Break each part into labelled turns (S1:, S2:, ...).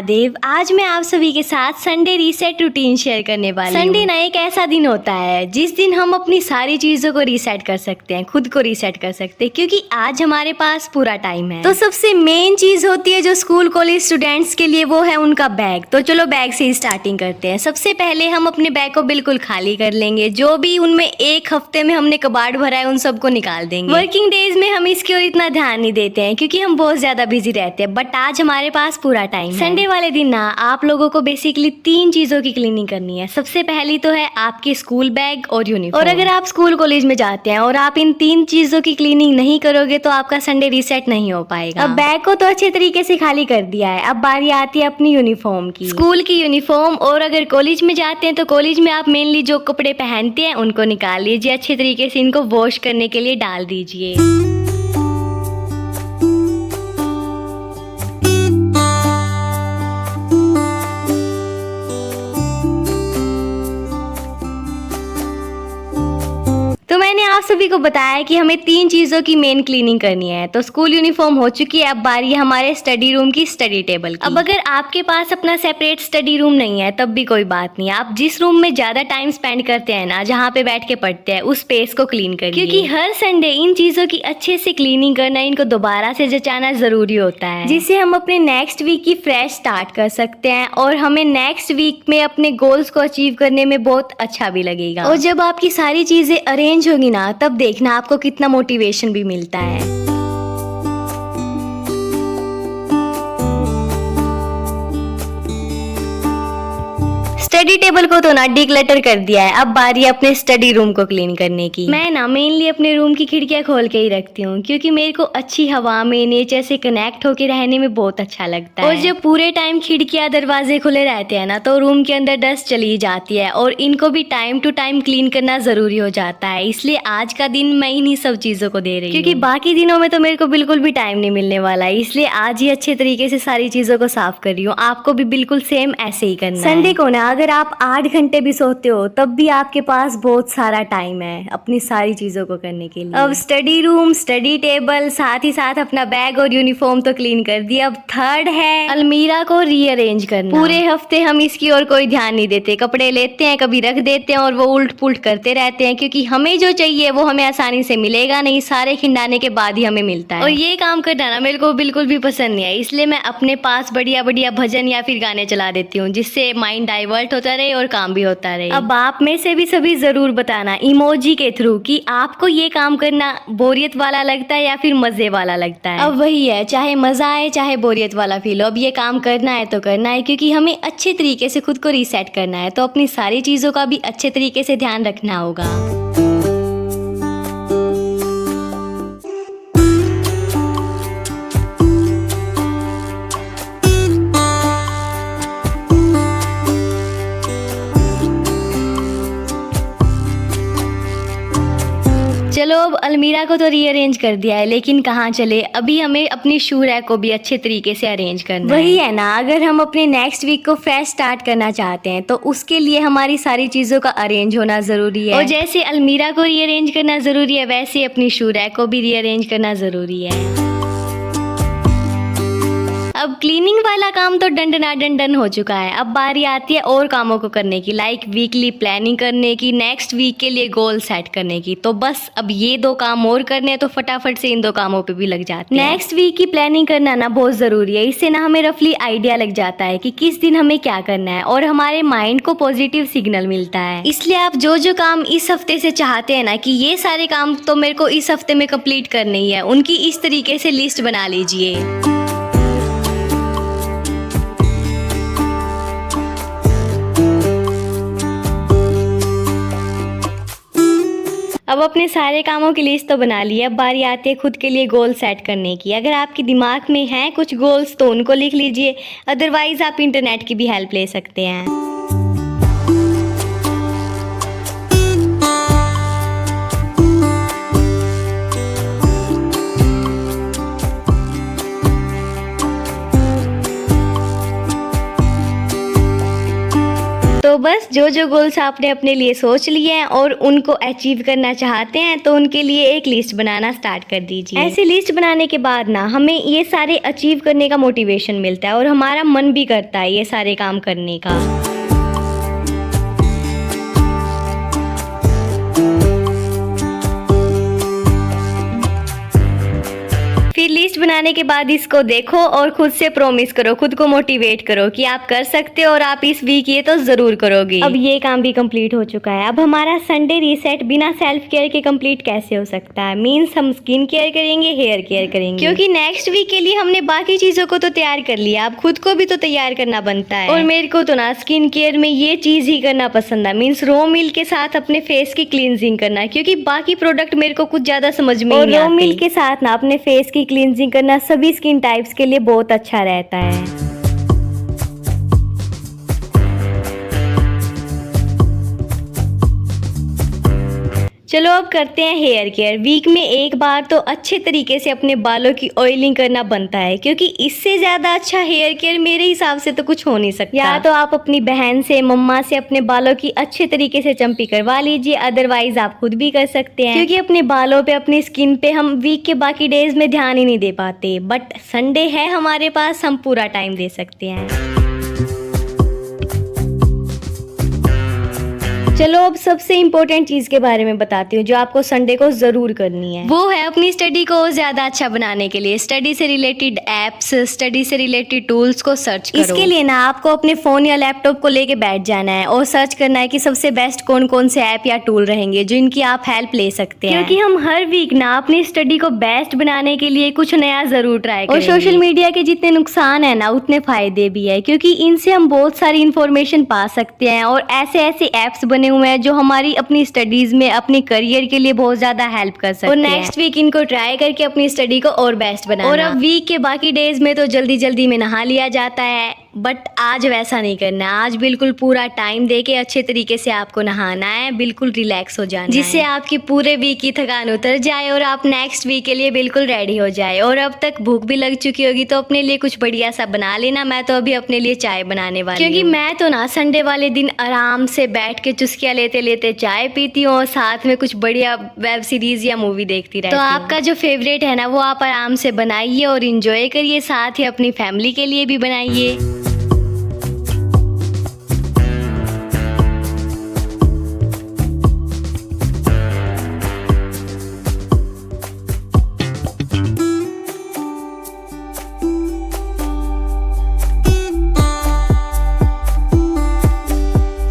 S1: महादेव। आज मैं आप सभी के साथ संडे रीसेट रूटीन शेयर करने वाली हूँ। संडे ना एक ऐसा दिन होता है जिस दिन हम अपनी सारी चीजों को रीसेट कर सकते हैं, खुद को रीसेट कर सकते हैं, क्योंकि आज हमारे पास पूरा टाइम है। तो सबसे मेन चीज होती है जो स्कूल कॉलेज स्टूडेंट्स के लिए, वो है उनका बैग। तो चलो बैग से ही स्टार्टिंग करते हैं। सबसे पहले हम अपने बैग को बिल्कुल खाली कर लेंगे। जो भी उनमें एक हफ्ते में हमने कबाड़ भरा है उन सबको निकाल देंगे। वर्किंग डेज में हम इसकी ओर इतना ध्यान नहीं देते हैं क्योंकि हम बहुत ज्यादा बिजी रहते हैं, बट आज हमारे पास पूरा टाइम है। संडे वाले दिन ना आप लोगों को बेसिकली 3 चीजों की क्लीनिंग करनी है। सबसे पहली तो है आपकी स्कूल बैग और यूनिफॉर्म। और अगर आप स्कूल कॉलेज में जाते हैं और आप इन 3 चीजों की क्लीनिंग नहीं करोगे तो आपका संडे रीसेट नहीं हो पाएगा। अब बैग को तो अच्छे तरीके से खाली कर दिया है, अब बारी आती है अपनी यूनिफॉर्म की। स्कूल की यूनिफॉर्म, और अगर कॉलेज में जाते हैं तो कॉलेज में आप मेनली जो कपड़े पहनते हैं उनको निकाल लीजिए, अच्छे तरीके से इनको वॉश करने के लिए डाल दीजिए। तो मैंने आप सभी को बताया कि हमें 3 चीजों की मेन क्लीनिंग करनी है। तो स्कूल यूनिफॉर्म हो चुकी है, अब बारी है हमारे स्टडी रूम की, स्टडी टेबल की। अब अगर आपके पास अपना सेपरेट स्टडी रूम नहीं है तब भी कोई बात नहीं, आप जिस रूम में ज्यादा टाइम स्पेंड करते हैं ना, जहाँ पे बैठ के पढ़ते हैं, उस स्पेस को क्लीन करिए। क्योंकि हर संडे इन चीजों की अच्छे से क्लीनिंग करना, इनको दोबारा से जचाना जरूरी होता है, जिससे हम अपने नेक्स्ट वीक की फ्रेश स्टार्ट कर सकते हैं और हमें नेक्स्ट वीक में अपने गोल्स को अचीव करने में बहुत अच्छा भी लगेगा। और जब आपकी सारी चीजें अरेंज होगी ना, तब देखना आपको कितना मोटिवेशन भी मिलता है। स्टडी टेबल को तो ना डिक्लटर कर दिया है, अब बारी है अपने स्टडी रूम को क्लीन करने की। मैं ना मेनली अपने रूम की खिड़कियां खोल के ही रखती हूँ क्योंकि मेरे को अच्छी हवा में, नेचर से कनेक्ट होके रहने में बहुत अच्छा लगता है। और जब पूरे टाइम खिड़कियां दरवाजे खुले रहते हैं ना, तो रूम के अंदर डस्ट चली जाती है और इनको भी टाइम टू टाइम क्लीन करना जरूरी हो जाता है। इसलिए आज का दिन मैं इन्हीं सब चीजों को दे रही हूँ, क्योंकि बाकी दिनों में तो मेरे को बिल्कुल भी टाइम नहीं मिलने वाला है। इसलिए आज ही अच्छे तरीके से सारी चीजों को साफ कर रही हूँ। आपको भी बिल्कुल सेम ऐसे ही करना है। संडे को ना अगर आप 8 घंटे भी सोते हो तब भी आपके पास बहुत सारा टाइम है अपनी सारी चीजों को करने के लिए। अब स्टडी रूम, स्टडी टेबल, साथ ही साथ अपना बैग और यूनिफॉर्म तो क्लीन कर दिया। अब थर्ड है अलमीरा को रीअरेंज करना। पूरे हफ्ते हम इसकी ओर कोई ध्यान नहीं देते, कपड़े लेते हैं, कभी रख देते हैं और वो उल्ट पुल्ट करते रहते हैं, क्योंकि हमें जो चाहिए वो हमें आसानी से मिलेगा नहीं, सारे खिंडाने के बाद ही हमें मिलता है। और ये काम करना ना मेरे को बिल्कुल भी पसंद नहीं है, इसलिए मैं अपने पास बढ़िया बढ़िया भजन या फिर गाने चला देती हूँ, जिससे माइंड डाइवर्ट होता रहे और काम भी होता रहे। अब आप में से भी सभी जरूर बताना इमोजी के थ्रू कि आपको ये काम करना बोरियत वाला लगता है या फिर मजे वाला लगता है। अब वही है, चाहे मजा आए चाहे बोरियत वाला फील हो, अब ये काम करना है तो करना है, क्योंकि हमें अच्छे तरीके से खुद को रीसेट करना है। तो अपनी सारी चीजों का भी अच्छे तरीके से ध्यान रखना होगा। चलो अब अलमीरा को तो रीअरेंज कर दिया है, लेकिन कहाँ चले, अभी हमें अपनी शू रैक को भी अच्छे तरीके से अरेंज करना है। वही है ना, अगर हम अपने नेक्स्ट वीक को फ्रेश स्टार्ट करना चाहते हैं तो उसके लिए हमारी सारी चीजों का अरेंज होना जरूरी है। और जैसे अलमीरा को रीअरेंज करना जरूरी है, वैसे अपनी शू रैक को भी रीअरेंज करना जरूरी है। अब क्लीनिंग वाला काम तो डंडना डंडन हो चुका है, अब बारी आती है और कामों को करने की, लाइक वीकली प्लानिंग करने की, नेक्स्ट वीक के लिए गोल सेट करने की। तो बस अब ये 2 काम और करने हैं, तो फटाफट से इन 2 कामों पे भी लग जाते हैं। नेक्स्ट वीक की प्लानिंग करना ना बहुत जरूरी है, इससे ना हमें रफली आइडिया लग जाता है कि किस दिन हमें क्या करना है और हमारे माइंड को पॉजिटिव सिग्नल मिलता है। इसलिए आप जो जो काम इस हफ्ते से चाहते हैं ना कि ये सारे काम तो मेरे को इस हफ्ते में कंप्लीट करने ही है, उनकी इस तरीके से लिस्ट बना लीजिए। अब अपने सारे कामों की लिस्ट तो बना ली है, अब बारी आती है खुद के लिए गोल सेट करने की। अगर आपके दिमाग में हैं कुछ गोल्स तो उनको लिख लीजिए, अदरवाइज आप इंटरनेट की भी हेल्प ले सकते हैं। तो तो बस जो जो गोल्स आपने अपने लिए सोच लिए हैं और उनको अचीव करना चाहते हैं तो उनके लिए एक लिस्ट बनाना स्टार्ट कर दीजिए। ऐसी लिस्ट बनाने के बाद ना हमें ये सारे अचीव करने का मोटिवेशन मिलता है और हमारा मन भी करता है ये सारे काम करने का। फिर लिस्ट बनाने के बाद इसको देखो और खुद से प्रॉमिस करो, खुद को मोटिवेट करो कि आप कर सकते हो और आप इस वीक ये तो जरूर करोगे। अब ये काम भी कंप्लीट हो चुका है। अब हमारा संडे रीसेट बिना सेल्फ केयर के कंप्लीट कैसे हो सकता है? मींस हम स्किन केयर करेंगे, हेयर केयर करेंगे, क्योंकि नेक्स्ट वीक के लिए हमने बाकी चीजों को तो तैयार कर लिया, अब खुद को भी तो तैयार करना बनता है। और मेरे को तो ना स्किन केयर में ये चीज ही करना पसंद है, मीन्स रो मिल्क के साथ अपने फेस की क्लींजिंग करना, क्योंकि बाकी प्रोडक्ट मेरे को कुछ ज्यादा समझ में नहीं आते। रो मिल्क के साथ ना अपने फेस की क्लींजिंग करना सभी स्किन टाइप्स के लिए बहुत अच्छा रहता है। चलो अब करते हैं हेयर केयर। वीक में एक बार तो अच्छे तरीके से अपने बालों की ऑयलिंग करना बनता है, क्योंकि इससे ज्यादा अच्छा हेयर केयर मेरे हिसाब से तो कुछ हो नहीं सकता। या तो आप अपनी बहन से, मम्मा से अपने बालों की अच्छे तरीके से चंपी करवा लीजिए, अदरवाइज आप खुद भी कर सकते हैं, क्योंकि अपने बालों पे, अपनी स्किन पे हम वीक के बाकी डेज में ध्यान ही नहीं दे पाते, बट संडे है हमारे पास, हम पूरा टाइम दे सकते हैं। चलो अब सबसे इम्पोर्टेंट चीज के बारे में बताती हूँ जो आपको संडे को जरूर करनी है। वो है अपनी स्टडी को ज्यादा अच्छा बनाने के लिए स्टडी से रिलेटेड एप्स, स्टडी से रिलेटेड टूल्स को सर्च करो। इसके लिए ना आपको अपने फोन या लैपटॉप को लेके बैठ जाना है और सर्च करना है कि सबसे बेस्ट कौन कौन से ऐप या टूल रहेंगे जो इनकी आप हेल्प ले सकते हैं, क्योंकि हम हर वीक ना अपनी स्टडी को बेस्ट बनाने के लिए कुछ नया जरूर ट्राई करेंगे। और सोशल मीडिया के जितने नुकसान है ना उतने फायदे भी है, क्योंकि इनसे हम बहुत सारी इन्फॉर्मेशन पा सकते हैं और ऐसे ऐसे एप्स बने हुए हैं जो हमारी अपनी स्टडीज में, अपनी करियर के लिए बहुत ज्यादा हेल्प कर सकते हैं। और नेक्स्ट वीक इनको ट्राई करके अपनी स्टडी को और बेस्ट बनाना। और अब वीक के बाकी डेज में तो जल्दी जल्दी में नहा लिया जाता है, बट आज वैसा नहीं करना है। आज बिल्कुल पूरा टाइम देके अच्छे तरीके से आपको नहाना है, बिल्कुल रिलैक्स हो जाना है, जिससे आपकी पूरे वीक की थकान उतर जाए और आप नेक्स्ट वीक के लिए बिल्कुल रेडी हो जाए। और अब तक भूख भी लग चुकी होगी तो अपने लिए कुछ बढ़िया सा बना लेना। मैं तो अभी अपने लिए चाय बनाने वाली हूँ, क्योंकि मैं तो ना संडे वाले दिन आराम से बैठ के चुस्कियां लेते लेते चाय पीती हूँ और साथ में कुछ बढ़िया वेब सीरीज या मूवी देखती रहती हूँ। तो आपका जो फेवरेट है ना वो आप आराम से बनाइए और इंजॉय करिए, साथ ही अपनी फैमिली के लिए भी बनाइए।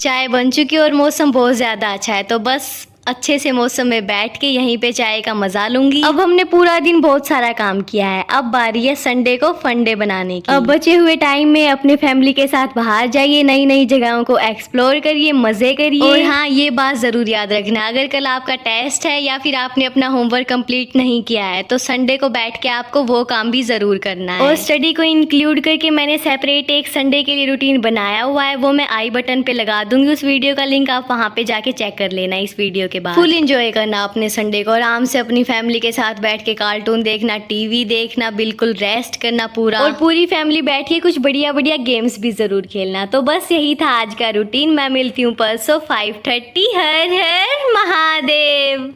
S1: चाय बन चुकी है और मौसम बहुत ज़्यादा अच्छा है, तो बस अच्छे से मौसम में बैठ के यहीं पे चाय का मजा लूंगी। अब हमने पूरा दिन बहुत सारा काम किया है, अब बारी है संडे को फन डे बनाने की। अब बचे हुए टाइम में अपने फैमिली के साथ बाहर जाइए, नई नई जगहों को एक्सप्लोर करिए, मजे करिए। और हाँ, ये बात जरूर याद रखना, अगर कल आपका टेस्ट है या फिर आपने अपना होमवर्क कंप्लीट नहीं किया है तो संडे को बैठ के आपको वो काम भी जरूर करना है। और स्टडी को इंक्लूड करके मैंने सेपरेट एक संडे के लिए रूटीन बनाया हुआ है, वो मैं आई बटन पे लगा दूंगी, उस वीडियो का लिंक आप वहाँ पे जाके चेक कर लेना। इस वीडियो के बाद फुल एंजॉय करना अपने संडे को, आराम से अपनी फैमिली के साथ बैठ के कार्टून देखना, टीवी देखना, बिल्कुल रेस्ट करना पूरा, और पूरी फैमिली बैठ के कुछ बढ़िया बढ़िया गेम्स भी जरूर खेलना। तो बस यही था आज का रूटीन। मैं मिलती हूँ परसों 5:30। हर हर महादेव।